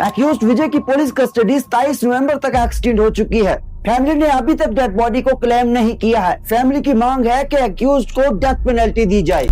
Accused विजय की police custody 27 नवंबर तक extend हो चुकी है। फैमिली ने अभी तक डेड बॉडी को क्लेम नहीं किया है। फैमिली की मांग है कि एक्यूज्ड को डेथ पेनल्टी दी जाए।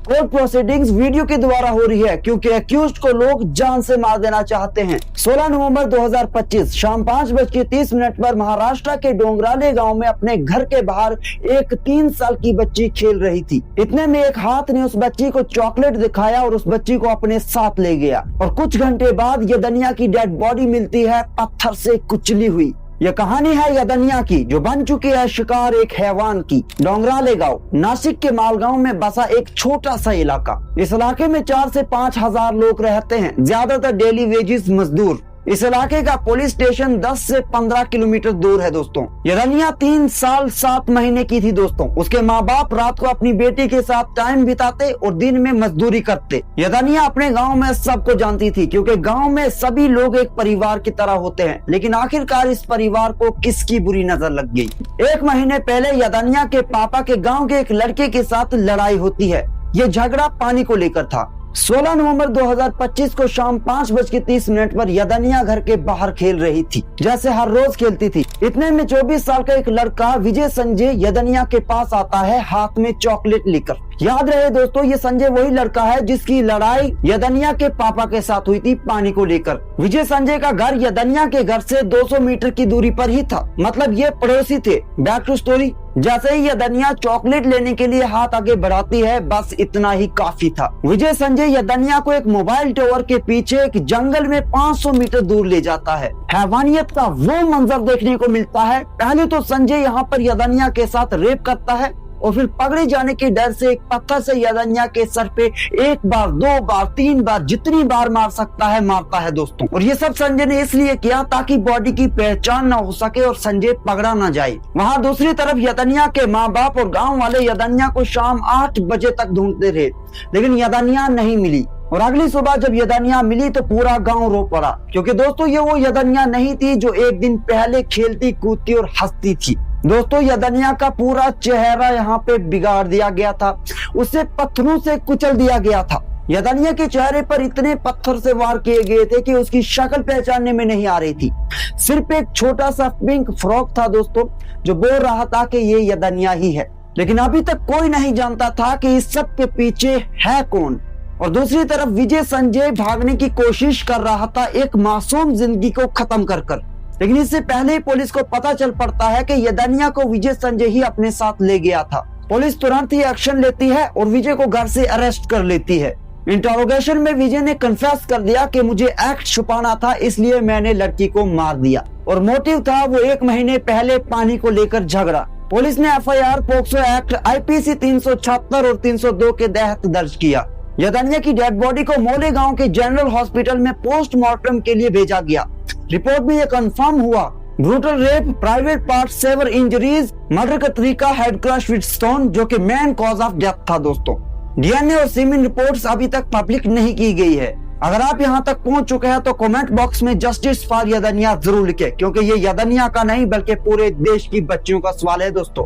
कोर्ट प्रोसीडिंग्स वीडियो के द्वारा हो रही है क्योंकि एक्यूज्ड को लोग जान से मार देना चाहते हैं। 16 नवंबर 2025 शाम 5:30 पर महाराष्ट्र के डोंगराले गांव में अपने घर के बाहर एक 3 साल की बच्ची खेल रही थी। इतने में एक हाथ ने उस बच्ची को चॉकलेट दिखाया और उस बच्ची को अपने साथ ले गया और कुछ घंटे बाद यदनिया की डेड बॉडी मिलती है, पत्थर से कुचली हुई। यह कहानी है यदनिया की, जो बन चुकी है शिकार एक हैवान की। डोंगराले गांव नासिक के मालगांव में बसा एक छोटा सा इलाका। इस इलाके में 4 से 5 हजार लोग रहते हैं, ज्यादातर डेली वेजेस मजदूर। इस इलाके का पुलिस स्टेशन 10 से 15 किलोमीटर दूर है दोस्तों। यदनिया 3 साल 7 महीने की थी दोस्तों। उसके माँ बाप रात को अपनी बेटी के साथ टाइम बिताते और दिन में मजदूरी करते। यदनिया अपने गांव में सबको जानती थी क्योंकि गांव में सभी लोग एक परिवार की तरह होते हैं। लेकिन आखिरकार इस परिवार को किसकी बुरी नजर लग गई। 1 महीने पहले यदनिया के पापा के गाँव के एक लड़के के साथ लड़ाई होती है। ये झगड़ा पानी को लेकर था। 16 नवंबर 2025 को शाम 5:30 पर यदनिया घर के बाहर खेल रही थी, जैसे हर रोज खेलती थी। इतने में 24 साल का एक लड़का विजय संजय यदनिया के पास आता है, हाथ में चॉकलेट लेकर। याद रहे दोस्तों, ये संजय वही लड़का है जिसकी लड़ाई यदनिया के पापा के साथ हुई थी पानी को लेकर। विजय संजय का घर यदनिया के घर से 200 मीटर की दूरी पर ही था, मतलब ये पड़ोसी थे। Back to story. जैसे ही यदनिया चॉकलेट लेने के लिए हाथ आगे बढ़ाती है, बस इतना ही काफी था। विजय संजय यदनिया को एक मोबाइल टावर के पीछे एक जंगल में 500 मीटर दूर ले जाता है। हैवानियत का वो मंजर देखने को मिलता है। पहले तो संजय यहाँ पर यदनिया के साथ रेप करता है और फिर पकड़े जाने के डर से एक पत्थर से यदनिया के सर पे 1 बार 2 बार 3 बार जितनी बार मार सकता है मारता है दोस्तों। और ये सब संजय ने इसलिए किया ताकि बॉडी की पहचान न हो सके और संजय पकड़ा न जाए। वहाँ दूसरी तरफ यदनिया के माँ बाप और गाँव वाले यदनिया को शाम 8 बजे तक ढूंढते रहे, लेकिन यदनिया नहीं मिली। और अगली सुबह जब यदनिया मिली तो पूरा गांव रो पड़ा, क्योंकि दोस्तों ये वो यदनिया नहीं थी जो एक दिन पहले खेलती कूदती और हंसती थी। दोस्तों यदनिया का पूरा चेहरा यहाँ पे बिगाड़ दिया गया था, उसे पत्थरों से कुचल दिया गया था। यदनिया के चेहरे पर इतने पत्थर से वार किए गए थे कि उसकी शक्ल पहचानने में नहीं आ रही थी। सिर्फ एक छोटा सा पिंक फ्रॉक था दोस्तों, जो बोल रहा था कि ये यदनिया ही है। लेकिन अभी तक कोई नहीं जानता था कि इस सब के पीछे है कौन। और दूसरी तरफ विजय संजय भागने की कोशिश कर रहा था एक मासूम जिंदगी को खत्म कर। लेकिन इससे पहले ही पुलिस को पता चल पड़ता है कि यदनिया को विजय संजय ही अपने साथ ले गया था। पुलिस तुरंत ही एक्शन लेती है और विजय को घर से अरेस्ट कर लेती है। इंटरोगेशन में विजय ने कन्फेस कर दिया कि मुझे एक्ट छुपाना था, इसलिए मैंने लड़की को मार दिया। और मोटिव था वो 1 महीने पहले पानी को लेकर झगड़ा। पुलिस ने FIR पोक्सो एक्ट IPC 376 और 302 के तहत दर्ज किया। यदनिया की डेड बॉडी को मोले गांव के जनरल हॉस्पिटल में पोस्टमार्टम के लिए भेजा गया। रिपोर्ट में यह कंफर्म हुआ, brutal rape, private part severe injuries, murder का तरीका हेड क्रश विद स्टोन, जो कि मेन कॉज ऑफ डेथ था दोस्तों। DNA और सीमेन रिपोर्ट्स अभी तक पब्लिक नहीं की गई है। अगर आप यहां तक पहुंच चुके हैं तो कमेंट बॉक्स में जस्टिस फॉर यदनिया जरूर लिखें, क्योंकि ये यदनिया का नहीं बल्कि पूरे देश की बच्चियों का सवाल है दोस्तों।